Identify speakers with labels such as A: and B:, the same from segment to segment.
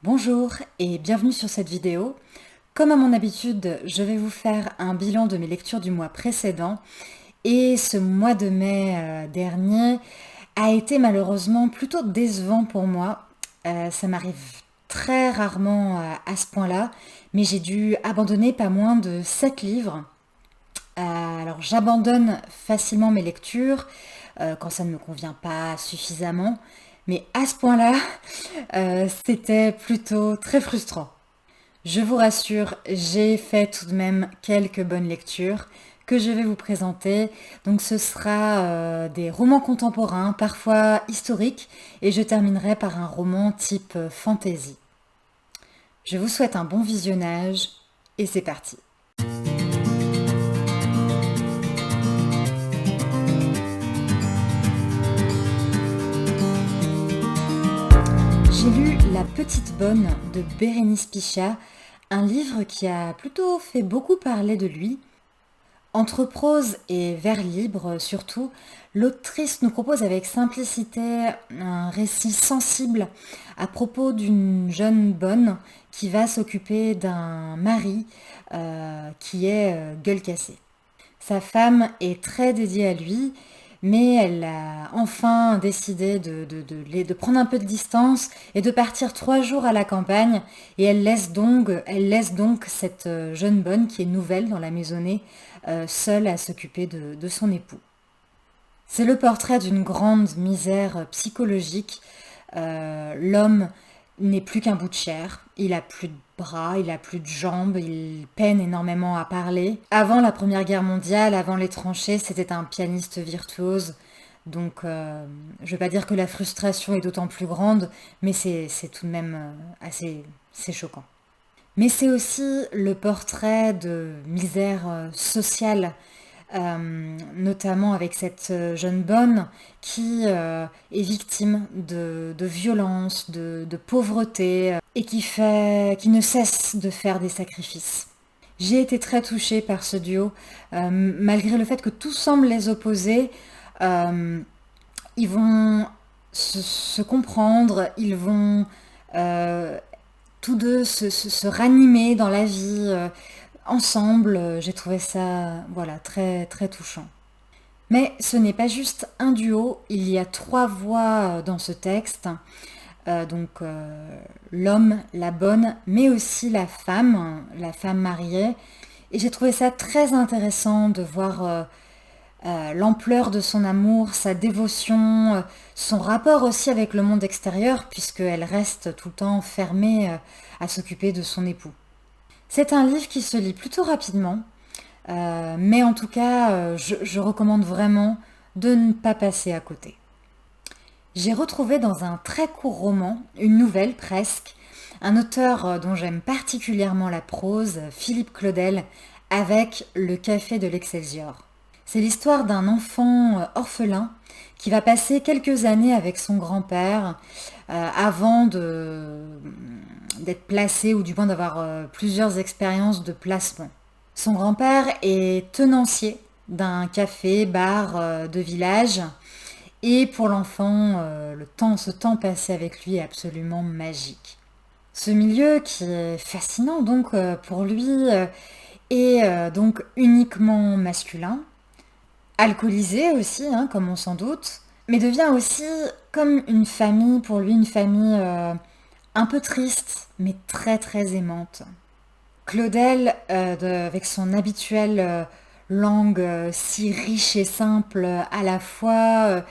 A: Bonjour et bienvenue sur cette vidéo. Comme à mon habitude, je vais vous faire un bilan de mes lectures du mois précédent et ce mois de mai dernier a été malheureusement plutôt décevant pour moi. Ça m'arrive très rarement à ce point-là, mais j'ai dû abandonner pas moins de 7 livres. Alors j'abandonne facilement mes lectures quand ça ne me convient pas suffisamment, mais à ce point-là, c'était plutôt très frustrant. Je vous rassure, j'ai fait tout de même quelques bonnes lectures que je vais vous présenter. Donc ce sera des romans contemporains, parfois historiques, et je terminerai par un roman type fantasy. Je vous souhaite un bon visionnage, et c'est parti. J'ai lu La Petite Bonne de Bérénice Pichat, un livre qui a plutôt fait beaucoup parler de lui. Entre prose et vers libre surtout, l'autrice nous propose avec simplicité un récit sensible à propos d'une jeune bonne qui va s'occuper d'un mari qui est gueule cassée. Sa femme est très dédiée à lui, mais elle a enfin décidé de prendre un peu de distance et de partir 3 jours à la campagne. Et elle laisse donc cette jeune bonne qui est nouvelle dans la maisonnée, seule à s'occuper de son époux. C'est le portrait d'une grande misère psychologique. L'homme n'est plus qu'un bout de chair, il a plus de bras, il a plus de jambes, il peine énormément à parler. Avant la Première Guerre mondiale, avant les tranchées, c'était un pianiste virtuose. Donc je ne vais pas dire que la frustration est d'autant plus grande, mais c'est tout de même c'est choquant. Mais c'est aussi le portrait de misère sociale, notamment avec cette jeune bonne qui est victime de violence, de pauvreté, et qui ne cesse de faire des sacrifices. J'ai été très touchée par ce duo, malgré le fait que tout semble les opposer. euh, Ils vont se comprendre, ils vont euh, tous deux se ranimer dans la vie ensemble. J'ai trouvé ça voilà, très, très touchant. Mais ce n'est pas juste un duo, il y a 3 voix dans ce texte. L'homme, la bonne, mais aussi la femme mariée. Et j'ai trouvé ça très intéressant de voir l'ampleur de son amour, sa dévotion, son rapport aussi avec le monde extérieur, puisqu'elle reste tout le temps fermée à s'occuper de son époux. C'est un livre qui se lit plutôt rapidement, mais en tout cas, je recommande vraiment de ne pas passer à côté. J'ai retrouvé dans un très court roman, une nouvelle presque, un auteur dont j'aime particulièrement la prose, Philippe Claudel, avec Le Café de l'Excelsior. C'est l'histoire d'un enfant orphelin qui va passer quelques années avec son grand-père avant d'être placé ou du moins d'avoir plusieurs expériences de placement. Son grand-père est tenancier d'un café-bar de village et pour l'enfant, ce temps passé avec lui est absolument magique. Ce milieu qui est fascinant donc pour lui est donc uniquement masculin, alcoolisé aussi, hein, comme on s'en doute, mais devient aussi comme une famille pour lui, une famille un peu triste, mais très très aimante. Claudel, avec son habituelle langue si riche et simple à la fois,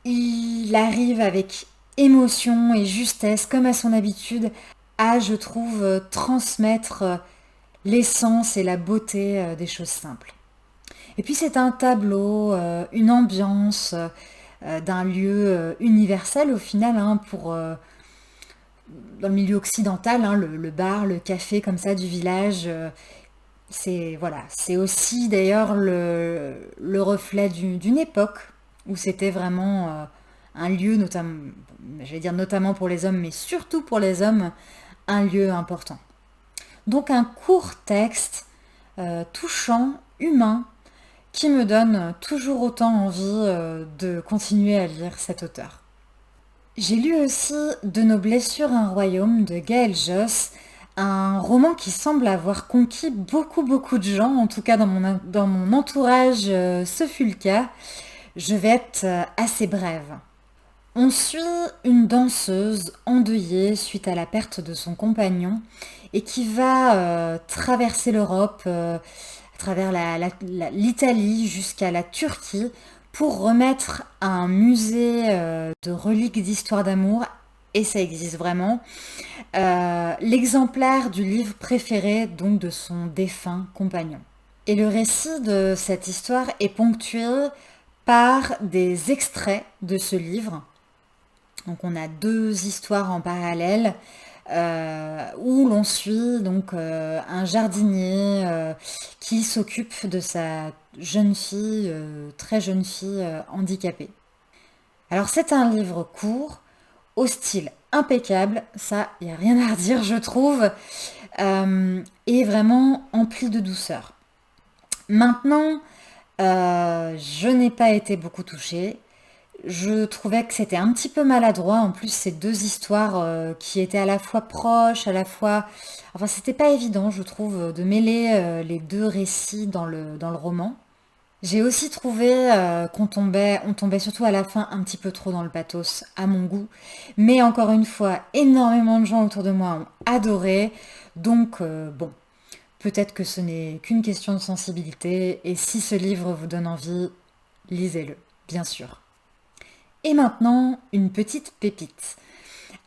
A: il arrive avec émotion et justesse, comme à son habitude, à, je trouve, transmettre l'essence et la beauté des choses simples. Et puis c'est un tableau, une ambiance d'un lieu universel au final, hein, dans le milieu occidental, hein, le bar, le café comme ça du village. C'est aussi d'ailleurs le reflet d'une époque où c'était vraiment un lieu, notamment, j'allais dire notamment pour les hommes, mais surtout pour les hommes, un lieu important. Donc un court texte touchant, humain, qui me donne toujours autant envie de continuer à lire cet auteur. J'ai lu aussi De nos blessures un royaume de Gaël Josse, un roman qui semble avoir conquis beaucoup de gens, en tout cas dans mon entourage, ce fut le cas. Je vais être assez brève. On suit une danseuse endeuillée suite à la perte de son compagnon et qui va traverser l'Europe à travers l'Italie jusqu'à la Turquie pour remettre à un musée de reliques d'histoire d'amour, et ça existe vraiment, l'exemplaire du livre préféré donc de son défunt compagnon. Et le récit de cette histoire est ponctué par des extraits de ce livre. Donc on a deux histoires en parallèle où l'on suit donc un jardinier qui s'occupe de sa jeune fille, très jeune fille handicapée. Alors c'est un livre court, au style impeccable, ça, il n'y a rien à redire je trouve, et vraiment empli de douceur. Maintenant, je n'ai pas été beaucoup touchée. Je trouvais que c'était un petit peu maladroit. En plus, ces deux histoires qui étaient à la fois proches, à la fois... Enfin, c'était pas évident, je trouve, de mêler les deux récits dans le roman. J'ai aussi trouvé on tombait surtout à la fin un petit peu trop dans le pathos, à mon goût. Mais encore une fois, énormément de gens autour de moi ont adoré. Donc, bon, peut-être que ce n'est qu'une question de sensibilité. Et si ce livre vous donne envie, lisez-le, bien sûr. Et maintenant, une petite pépite.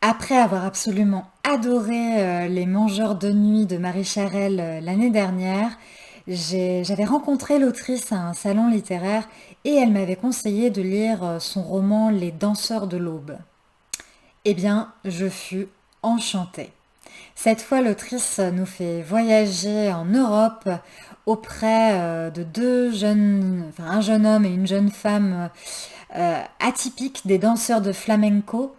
A: Après avoir absolument adoré Les Mangeurs de nuit de Marie Charelle l'année dernière, j'avais rencontré l'autrice à un salon littéraire et elle m'avait conseillé de lire son roman Les Danseurs de l'Aube. Eh bien, je fus enchantée. Cette fois, l'autrice nous fait voyager en Europe auprès de enfin un jeune homme et une jeune femme atypiques des danseurs de flamenco.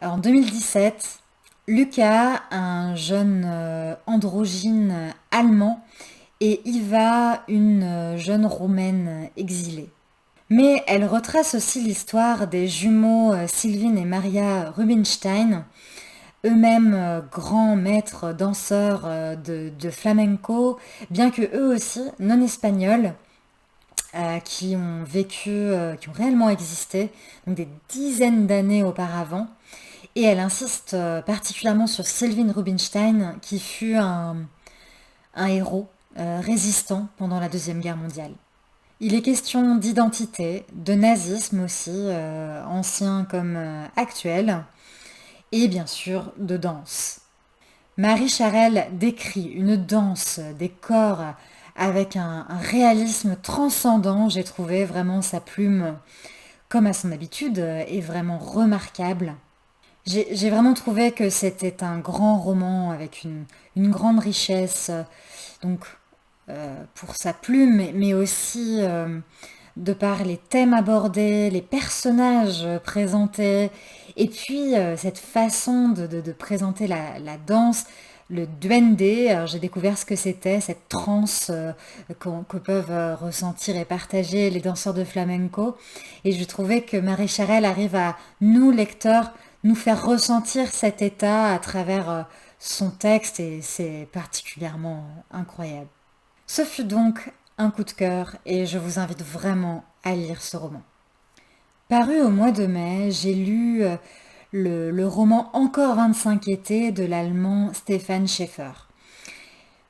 A: En 2017, Lucas, un jeune androgyne allemand, et Iva, une jeune roumaine exilée. Mais elle retrace aussi l'histoire des jumeaux Sylvine et Maria Rubinstein, eux-mêmes grands maîtres danseurs de flamenco, bien que eux aussi non espagnols, qui ont vécu, qui ont réellement existé, donc des dizaines d'années auparavant. Et elle insiste particulièrement sur Sylvine Rubinstein, qui fut un héros résistant pendant la Deuxième Guerre mondiale. Il est question d'identité, de nazisme aussi, ancien comme actuel, et bien sûr de danse. Marie Charelle décrit une danse des corps avec un réalisme transcendant. J'ai trouvé vraiment sa plume, comme à son habitude, est vraiment remarquable. J'ai vraiment trouvé que c'était un grand roman avec une grande richesse, donc pour sa plume, mais aussi de par les thèmes abordés, les personnages présentés, et puis cette façon de présenter la danse, le duende. Alors j'ai découvert ce que c'était, cette transe que peuvent ressentir et partager les danseurs de flamenco. Et je trouvais que Marie Charelle arrive à nous, lecteurs, nous faire ressentir cet état à travers son texte, et c'est particulièrement incroyable. Ce fut donc un coup de cœur et je vous invite vraiment à lire ce roman. Paru au mois de mai, j'ai lu le roman Encore 25 étés de l'allemand Stefan Schäfer.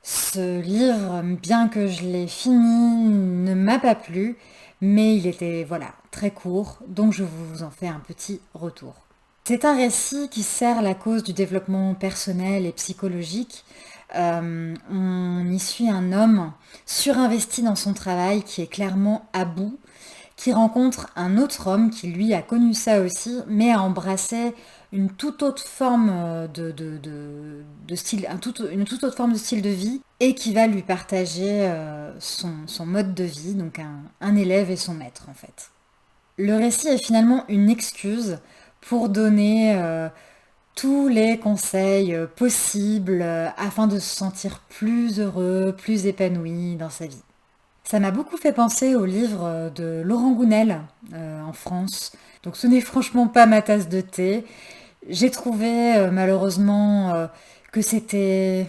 A: Ce livre, bien que je l'ai fini, ne m'a pas plu, mais il était voilà, très court, donc je vous en fais un petit retour. C'est un récit qui sert la cause du développement personnel et psychologique. On y suit un homme surinvesti dans son travail qui est clairement à bout, qui rencontre un autre homme qui lui a connu ça aussi, mais a embrassé une toute autre forme de style, une toute autre forme de style de vie, et qui va lui partager son mode de vie, donc un élève et son maître en fait. Le récit est finalement une excuse pour donner tous les conseils possibles afin de se sentir plus heureux, plus épanoui dans sa vie. Ça m'a beaucoup fait penser au livre de Laurent Gounel en France. Donc ce n'est franchement pas ma tasse de thé. J'ai trouvé malheureusement que c'était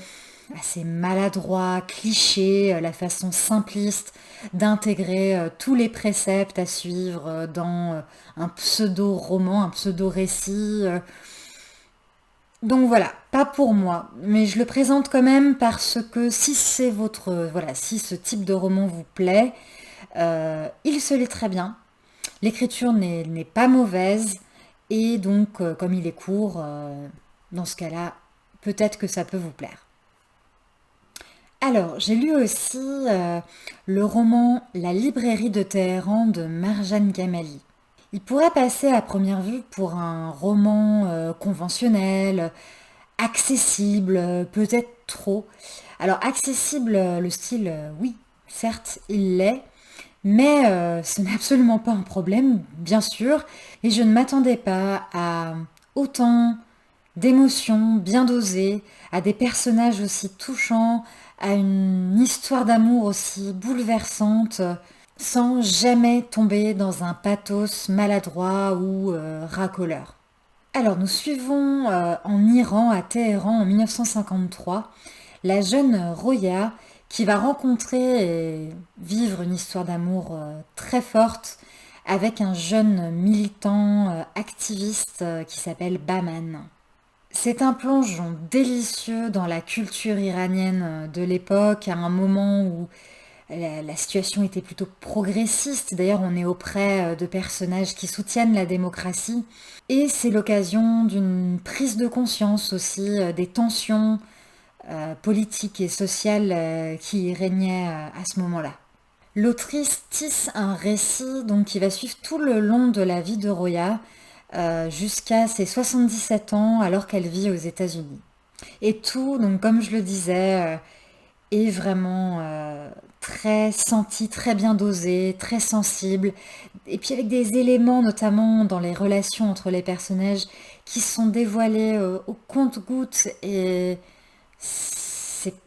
A: assez maladroit, cliché, la façon simpliste d'intégrer tous les préceptes à suivre dans un pseudo-roman, un pseudo-récit. Donc voilà, pas pour moi, mais je le présente quand même parce que si c'est votre, voilà, si ce type de roman vous plaît, il se lit très bien. L'écriture n'est pas mauvaise et donc comme il est court, dans ce cas-là, peut-être que ça peut vous plaire. Alors, j'ai lu aussi le roman La librairie de Téhéran de Marjane Gamali. Il pourrait passer à première vue pour un roman conventionnel, accessible, peut-être trop. Alors accessible, le style, oui, certes, il l'est, mais ce n'est absolument pas un problème, bien sûr, et je ne m'attendais pas à autant d'émotions bien dosées, à des personnages aussi touchants, à une histoire d'amour aussi bouleversante, sans jamais tomber dans un pathos maladroit ou racoleur. Alors, nous suivons en Iran, à Téhéran, en 1953, la jeune Roya qui va rencontrer et vivre une histoire d'amour très forte avec un jeune militant activiste qui s'appelle Baman. C'est un plongeon délicieux dans la culture iranienne de l'époque, à un moment où la situation était plutôt progressiste. D'ailleurs, on est auprès de personnages qui soutiennent la démocratie. Et c'est l'occasion d'une prise de conscience aussi des tensions politiques et sociales qui régnaient à ce moment-là. L'autrice tisse un récit donc, qui va suivre tout le long de la vie de Roya jusqu'à ses 77 ans alors qu'elle vit aux États-Unis. Et tout, donc comme je le disais, est vraiment très senti, très bien dosé, très sensible. Et puis avec des éléments, notamment dans les relations entre les personnages, qui sont dévoilés au compte-gouttes. Et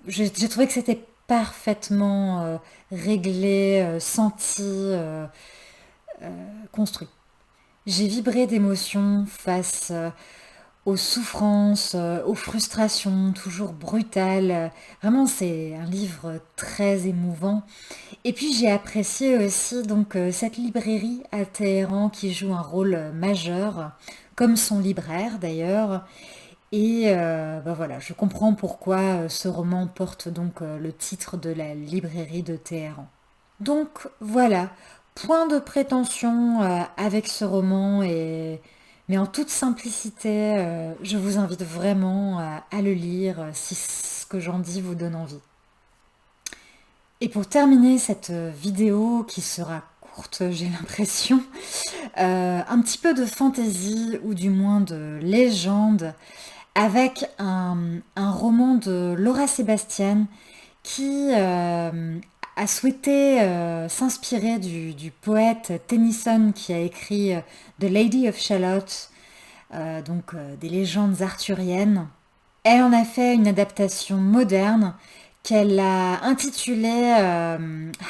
A: j'ai trouvé que c'était parfaitement réglé, senti, construit. J'ai vibré d'émotions face aux souffrances, aux frustrations toujours brutales. Vraiment, c'est un livre très émouvant. Et puis j'ai apprécié aussi donc cette librairie à Téhéran qui joue un rôle majeur, comme son libraire d'ailleurs. Et bah voilà, je comprends pourquoi ce roman porte donc le titre de la librairie de Téhéran. Donc voilà, point de prétention avec ce roman, mais en toute simplicité, je vous invite vraiment à le lire si ce que j'en dis vous donne envie. Et pour terminer cette vidéo qui sera courte, j'ai l'impression, un petit peu de fantaisie ou du moins de légende avec un roman de Laura Sébastien qui a souhaité s'inspirer du poète Tennyson qui a écrit The Lady of Shalott, des légendes arthuriennes. Elle en a fait une adaptation moderne qu'elle a intitulée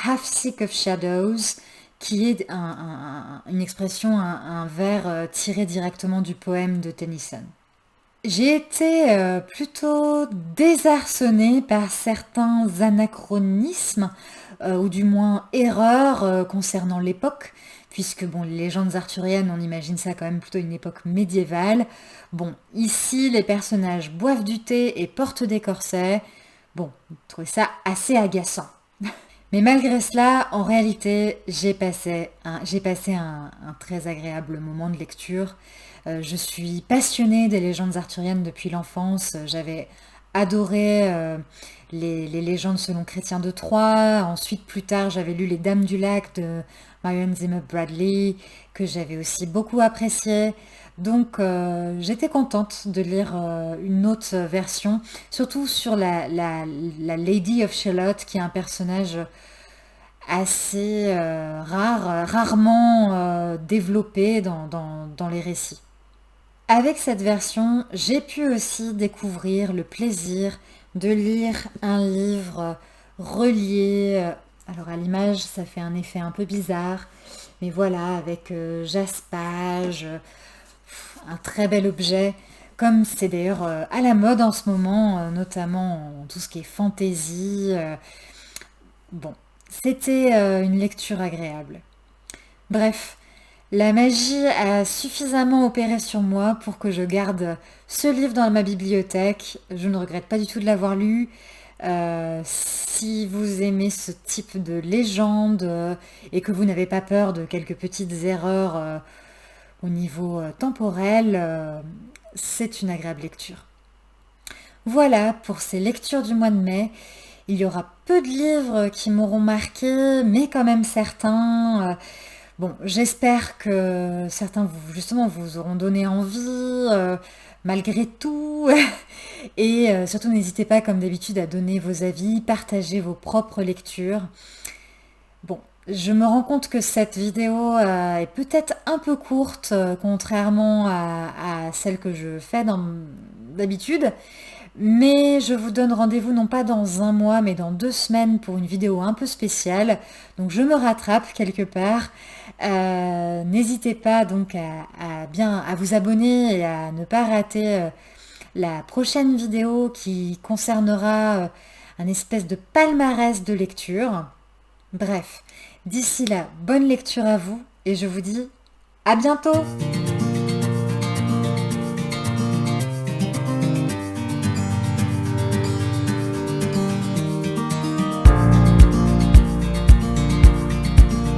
A: Half Sick of Shadows, qui est une expression, un vers tiré directement du poème de Tennyson. J'ai été plutôt désarçonnée par certains anachronismes, ou du moins erreurs concernant l'époque, puisque bon, les légendes arthuriennes, on imagine ça quand même plutôt une époque médiévale. Bon, ici, les personnages boivent du thé et portent des corsets. Bon, je trouvais ça assez agaçant. Mais malgré cela, en réalité, j'ai passé un très agréable moment de lecture. Je suis passionnée des légendes arthuriennes depuis l'enfance. J'avais adoré les légendes selon Chrétien de Troyes. Ensuite, plus tard, j'avais lu Les Dames du Lac de Marion Zimmer Bradley, que j'avais aussi beaucoup apprécié. Donc, j'étais contente de lire une autre version, surtout sur la Lady of Shalott, qui est un personnage assez rarement développé dans les récits. Avec cette version, j'ai pu aussi découvrir le plaisir de lire un livre relié Alors à l'image, ça fait un effet un peu bizarre, mais voilà, avec jaspage, un très bel objet, comme c'est d'ailleurs à la mode en ce moment, notamment en tout ce qui est fantaisie. Bon, c'était une lecture agréable. Bref, la magie a suffisamment opéré sur moi pour que je garde ce livre dans ma bibliothèque. Je ne regrette pas du tout de l'avoir lu. Si vous aimez ce type de légende et que vous n'avez pas peur de quelques petites erreurs au niveau temporel, c'est une agréable lecture. Voilà pour ces lectures du mois de mai. Il y aura peu de livres qui m'auront marqué, mais quand même certains. Bon, j'espère que certains justement vous auront donné envie, malgré tout. Et surtout, n'hésitez pas, comme d'habitude, à donner vos avis, partager vos propres lectures. Bon, je me rends compte que cette vidéo est peut-être un peu courte, contrairement à celle que je fais d'habitude. Mais je vous donne rendez-vous non pas dans un mois, mais dans 2 semaines pour une vidéo un peu spéciale. Donc je me rattrape quelque part. N'hésitez pas donc à vous abonner et à ne pas rater la prochaine vidéo qui concernera un espèce de palmarès de lecture. Bref, d'ici là, bonne lecture à vous et je vous dis à bientôt!